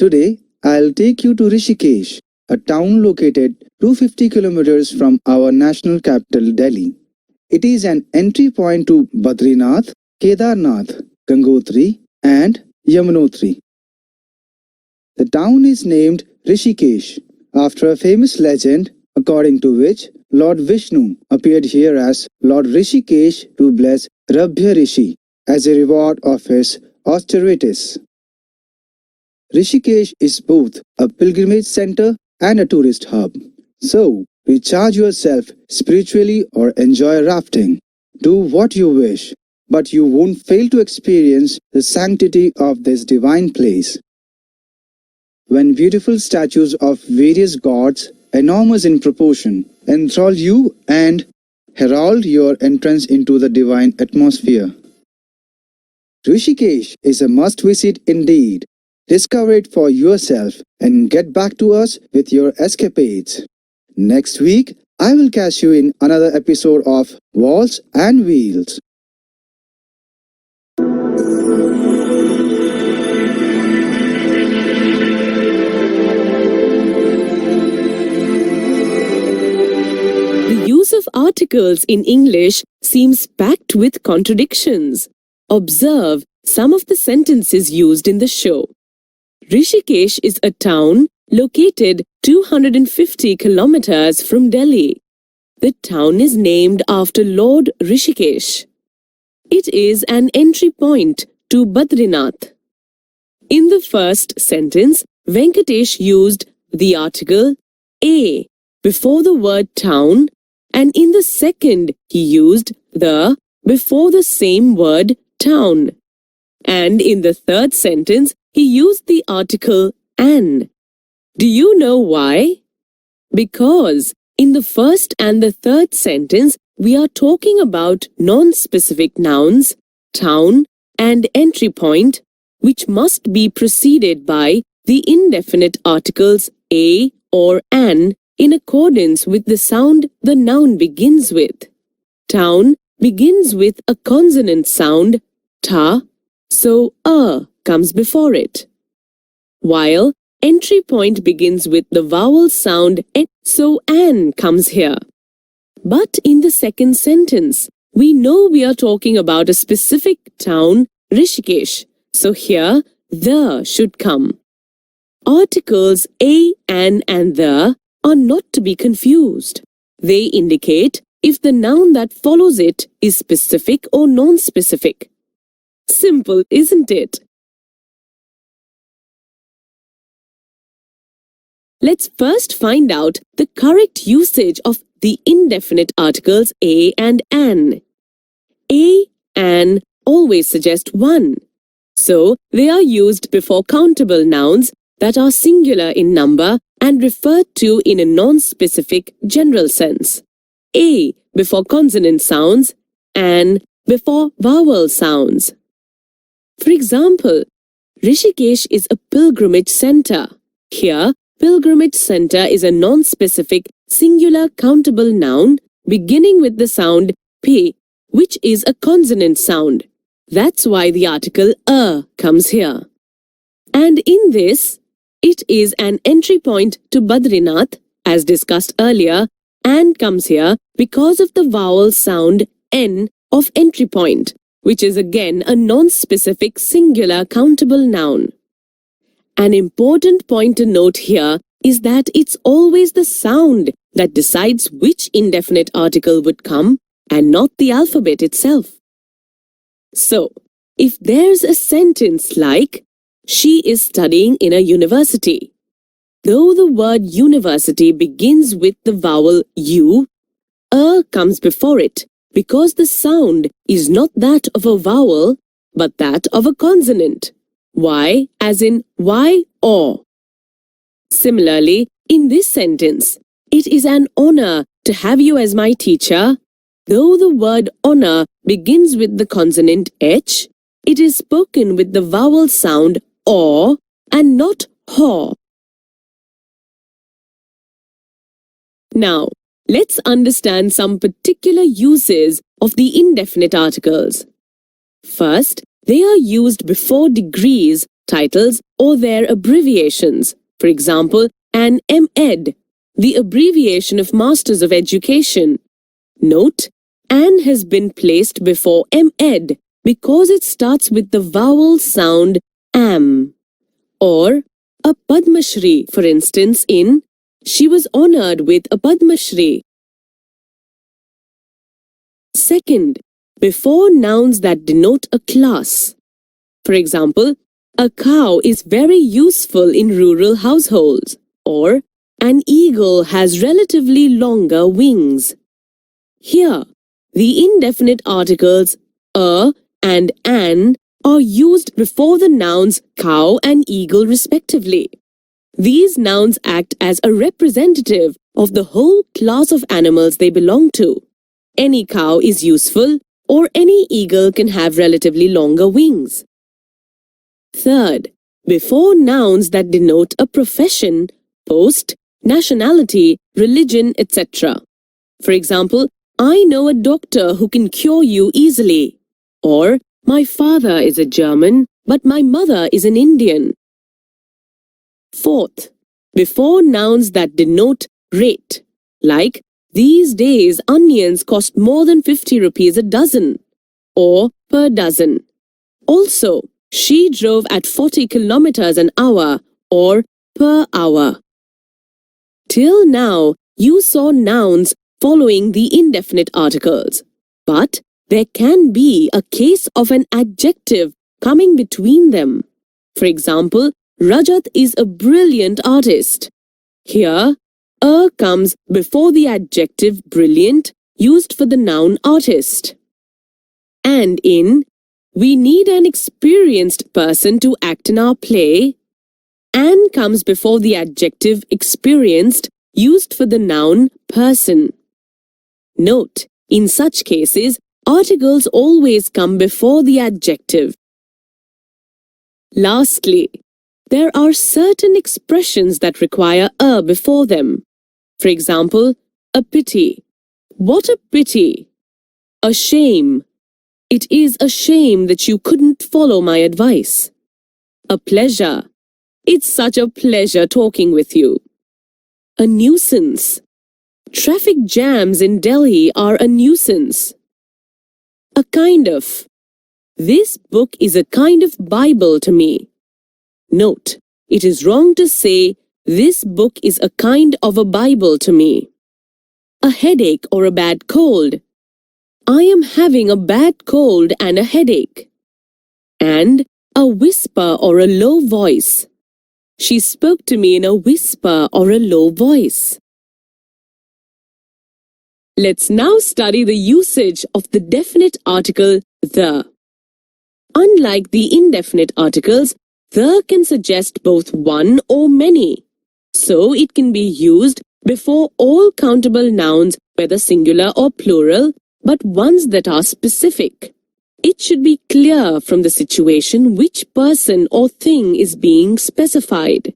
Today, I'll take you to Rishikesh, a town located 250 kilometers from our national capital, Delhi. It is an entry point to Badrinath, Kedarnath, Gangotri, and Yamunotri. The town is named Rishikesh after a famous legend according to which Lord Vishnu appeared here as Lord Rishikesh to bless Rabhya Rishi as a reward of his austerities. Rishikesh is both a pilgrimage center and a tourist hub. So, recharge yourself spiritually or enjoy rafting. Do what you wish, but you won't fail to experience the sanctity of this divine place. When beautiful statues of various gods, enormous in proportion, enthrall you and herald your entrance into the divine atmosphere. Rishikesh is a must-visit indeed. Discover it for yourself and get back to us with your escapades. Next week, I will catch you in another episode of Walls and Wheels. The use of articles in English seems packed with contradictions. Observe some of the sentences used in the show. Rishikesh is a town located 250 kilometers from Delhi. The town is named after Lord Rishikesh. It is an entry point to Badrinath. In the first sentence, Venkatesh used the article a before the word town, and in the second he used the before the same word town. And in the third sentence, he used the article an. Do you know why? Because in the first and the third sentence, we are talking about non-specific nouns, town and entry point, which must be preceded by the indefinite articles a or an in accordance with the sound the noun begins with. Town begins with a consonant sound, ta, so a comes before it. While entry point begins with the vowel sound e, so an comes here. But in the second sentence, we know we are talking about a specific town, Rishikesh, so here the should come. Articles a, an and the are not to be confused. They indicate if the noun that follows it is specific or non-specific. Simple, isn't it? Let's first find out the correct usage of the indefinite articles a and an. A, an always suggest one. So, they are used before countable nouns that are singular in number and referred to in a non-specific general sense. A before consonant sounds, an before vowel sounds. For example, Rishikesh is a pilgrimage center. Here, pilgrimage center is a non-specific singular countable noun beginning with the sound p, which is a consonant sound. That's why the article a comes here. And in this, it is an entry point to Badrinath, as discussed earlier, and comes here because of the vowel sound n of entry point, which is again a non-specific singular countable noun. An important point to note here is that it's always the sound that decides which indefinite article would come and not the alphabet itself. So, if there's a sentence like, she is studying in a university, though the word university begins with the vowel u, a comes before it because the sound is not that of a vowel but that of a consonant. Y as in y or. Similarly, in this sentence, it is an honor to have you as my teacher. Though the word honor begins with the consonant h, it is spoken with the vowel sound or and not haw. Now, let's understand some particular uses of the indefinite articles. First, they are used before degrees titles or their abbreviations. For example, an M.Ed, the abbreviation of Masters of Education. Note, an has been placed before M.Ed because it starts with the vowel sound am. Or a Padma Shri, for instance, in she was honored with a Padma Shri. Second, before nouns that denote a class. For example, a cow is very useful in rural households, or an eagle has relatively longer wings. Here, the indefinite articles a and an are used before the nouns cow and eagle respectively. These nouns act as a representative of the whole class of animals they belong to. Any cow is useful, or any eagle can have relatively longer wings. Third, before nouns that denote a profession, post, nationality, religion, etc. For example, I know a doctor who can cure you easily. Or, my father is a German, but my mother is an Indian. Fourth, before nouns that denote rate, like these days onions cost more than 50 rupees a dozen, or per dozen. Also, she drove at 40 kilometers an hour, or per hour. Till now, you saw nouns following the indefinite articles, but there can be a case of an adjective coming between them. For example, Rajat is a brilliant artist. Here, a comes before the adjective brilliant used for the noun artist. And in we need an experienced person to act in our play, an comes before the adjective experienced used for the noun person. Note, in such cases, articles always come before the adjective. Lastly, there are certain expressions that require a before them. For example, a pity. What a pity! A shame. It is a shame that you couldn't follow my advice. A pleasure. It's such a pleasure talking with you. A nuisance. Traffic jams in Delhi are a nuisance. A kind of. This book is a kind of Bible to me. Note, it is wrong to say, this book is a kind of a Bible to me. A headache or a bad cold. I am having a bad cold and a headache. And a whisper or a low voice. She spoke to me in a whisper or a low voice. Let's now study the usage of the definite article the. Unlike the indefinite articles, the can suggest both one or many. So it can be used before all countable nouns, whether singular or plural, but ones that are specific. It should be clear from the situation which person or thing is being specified.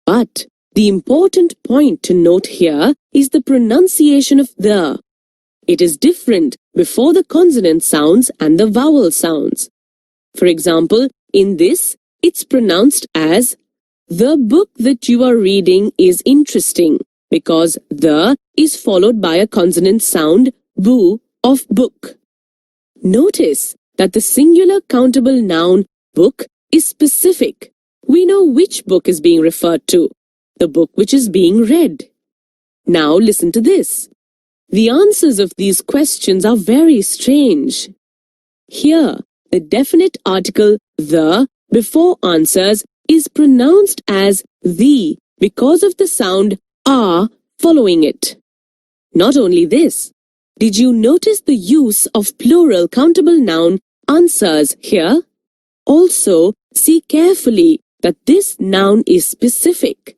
But the important point to note here is the pronunciation of the. It is different before the consonant sounds and the vowel sounds. For example, in this, it's pronounced as, the book that you are reading is interesting, because the is followed by a consonant sound, bu, of book. Notice that the singular countable noun, book, is specific. We know which book is being referred to, the book which is being read. Now listen to this. The answers of these questions are very strange. Here, the definite article the before answers is pronounced as the because of the sound ah following it. Not only this, did you notice the use of plural countable noun answers here? Also, see carefully that this noun is specific.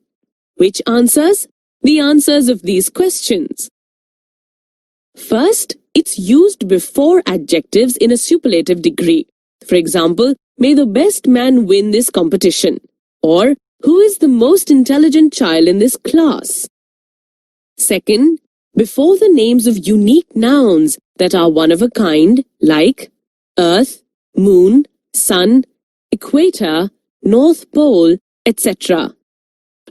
Which answers? The answers of these questions. First, it's used before adjectives in a superlative degree. For example, may the best man win this competition. Or, who is the most intelligent child in this class? Second, before the names of unique nouns that are one of a kind, like earth, moon, sun, equator, North Pole, etc.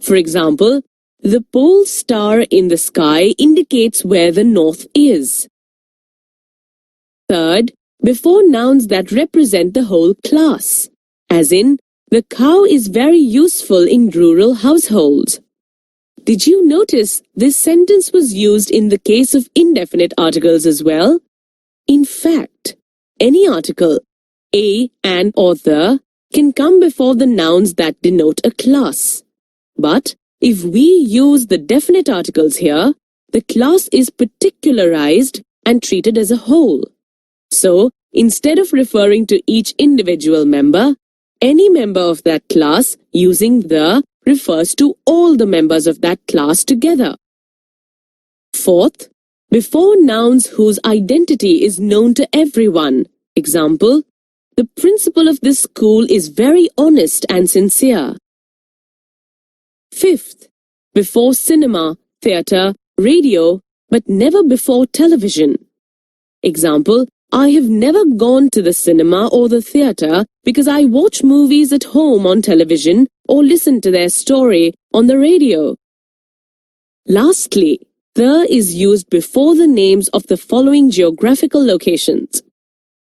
For example, the pole star in the sky indicates where the north is. Third, before nouns that represent the whole class, as in, the cow is very useful in rural households. Did you notice this sentence was used in the case of indefinite articles as well? In fact, any article, a, an, or the, can come before the nouns that denote a class. But if we use the definite articles here, the class is particularized and treated as a whole. So, instead of referring to each individual member, any member of that class using the refers to all the members of that class together. Fourth, before nouns whose identity is known to everyone. Example, the principal of this school is very honest and sincere. Fifth, before cinema, theatre, radio, but never before television. Example, I have never gone to the cinema or the theatre because I watch movies at home on television or listen to their story on the radio. Lastly, the is used before the names of the following geographical locations.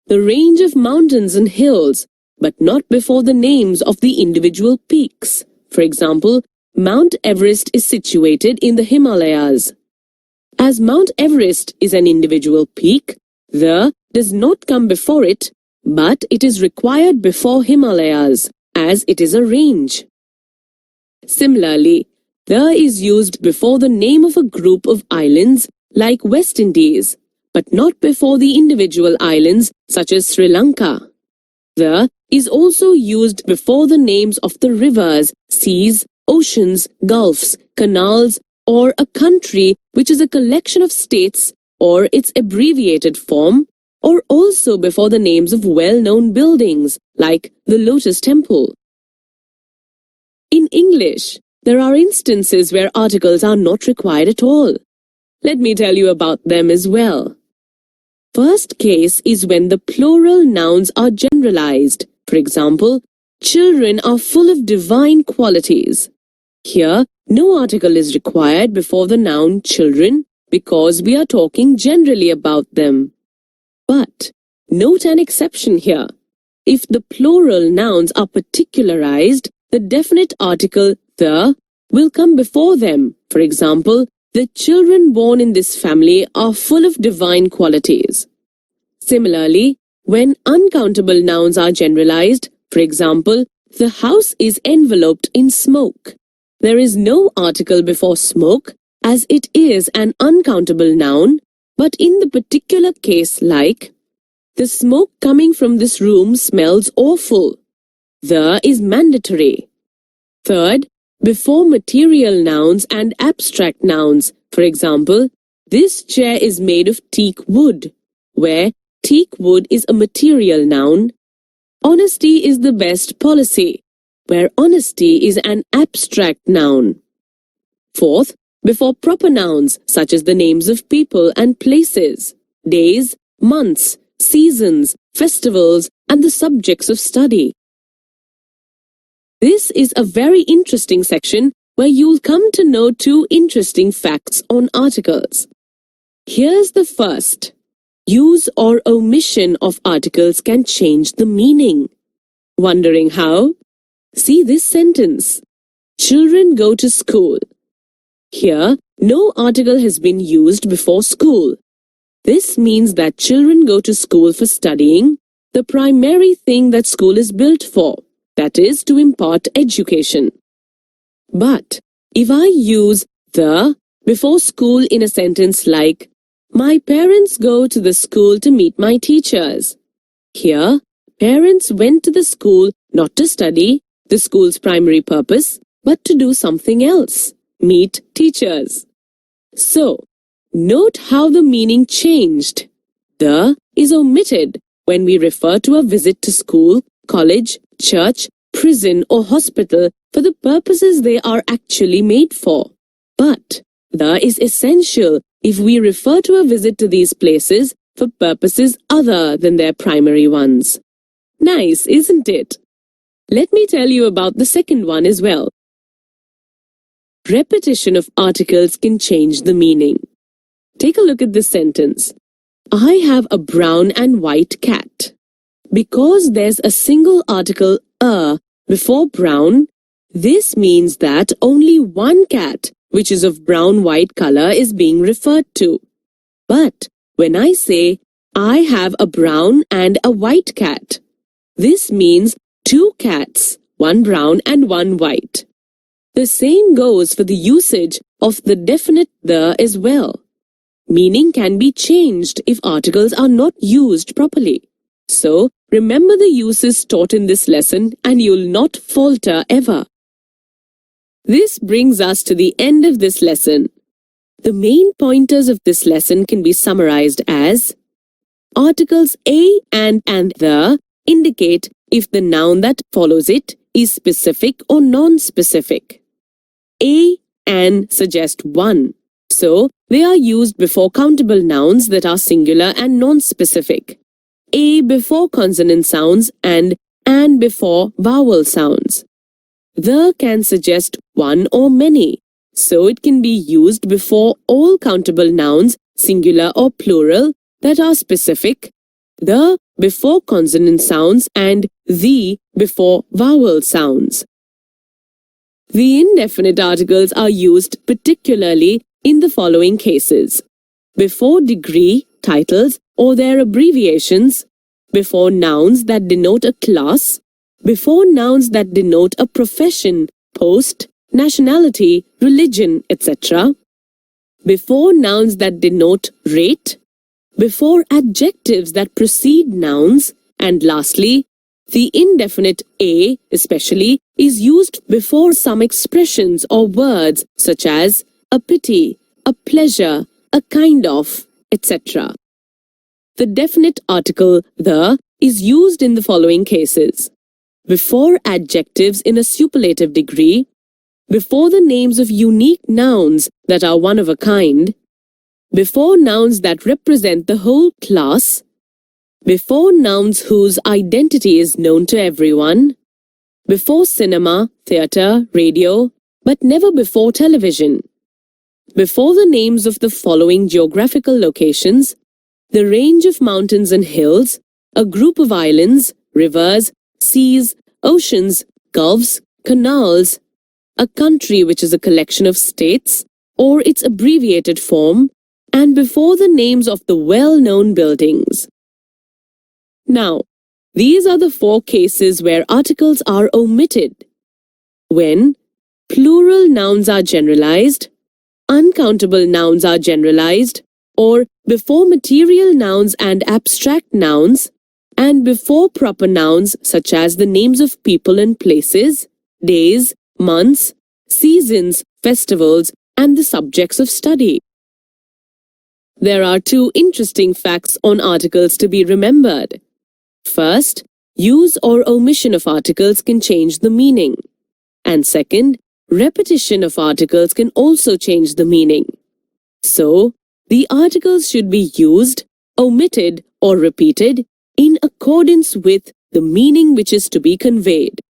The range of mountains and hills, but not before the names of the individual peaks. For example, Mount Everest is situated in the Himalayas. As Mount Everest is an individual peak, the does not come before it, but it is required before Himalayas, as it is a range. Similarly, the is used before the name of a group of islands like West Indies, but not before the individual islands such as Sri Lanka. The is also used before the names of the rivers, seas, oceans, gulfs, canals, or a country which is a collection of states or its abbreviated form, or also before the names of well-known buildings like the Lotus Temple. In English, there are instances where articles are not required at all. Let me tell you about them as well. First case is when the plural nouns are generalized. For example, children are full of divine qualities. Here, no article is required before the noun children because we are talking generally about them. But note an exception here. If the plural nouns are particularized, the definite article the will come before them. For example, the children born in this family are full of divine qualities. Similarly, when uncountable nouns are generalized, for example, the house is enveloped in smoke, there is no article before smoke as it is an uncountable noun, but in the particular case like, the smoke coming from this room smells awful, the is mandatory. Third, before material nouns and abstract nouns, for example, this chair is made of teak wood, where teak wood is a material noun. Honesty is the best policy, where honesty is an abstract noun. Fourth, before proper nouns such as the names of people and places, days, months, seasons, festivals, and the subjects of study. This is a very interesting section where you'll come to know two interesting facts on articles. Here's the first. Use or omission of articles can change the meaning. Wondering how? See this sentence. Children go to school. Here, no article has been used before school. This means that children go to school for studying, the primary thing that school is built for, that is to impart education. But if I use the before school in a sentence like, my parents go to the school to meet my teachers. Here, parents went to the school not to study, the school's primary purpose, but to do something else, meet teachers. So, note how the meaning changed. The is omitted when we refer to a visit to school, college, church, prison, or hospital for the purposes they are actually made for. But the is essential if we refer to a visit to these places for purposes other than their primary ones. Nice, isn't it? Let me tell you about the second one as well. Repetition of articles can change the meaning. Take a look at this sentence. I have a brown and white cat. Because there's a single article before brown, this means that only one cat, which is of brown-white color, is being referred to. But when I say, I have a brown and a white cat, this means two cats, one brown and one white. The same goes for the usage of the definite the as well. Meaning can be changed if articles are not used properly. So, remember the uses taught in this lesson and you'll not falter ever. This brings us to the end of this lesson. The main pointers of this lesson can be summarized as articles a and the indicate if the noun that follows it is specific or non-specific. A and suggest one, so they are used before countable nouns that are singular and non-specific. A before consonant sounds and before vowel sounds. The can suggest one or many, so it can be used before all countable nouns, singular or plural, that are specific, the before consonant sounds and the before vowel sounds. The indefinite articles are used particularly in the following cases: before degree, titles, or their abbreviations, before nouns that denote a class, before nouns that denote a profession, post, nationality, religion, etc., before nouns that denote rate, before adjectives that precede nouns, and lastly, the indefinite a, especially, is used before some expressions or words such as a pity, a pleasure, a kind of, etc. The definite article the is used in the following cases: before adjectives in a superlative degree, before the names of unique nouns that are one of a kind, before nouns that represent the whole class, before nouns whose identity is known to everyone, before cinema, theatre, radio, but never before television, before the names of the following geographical locations: the range of mountains and hills, a group of islands, rivers, seas, oceans, gulfs, canals, a country which is a collection of states, or its abbreviated form, and before the names of the well-known buildings. Now, these are the four cases where articles are omitted: when plural nouns are generalized, uncountable nouns are generalized, or before material nouns and abstract nouns, and before proper nouns such as the names of people and places, days, months, seasons, festivals, and the subjects of study. There are two interesting facts on articles to be remembered. First, use or omission of articles can change the meaning. And second, repetition of articles can also change the meaning. So, the articles should be used, omitted, or repeated in accordance with the meaning which is to be conveyed.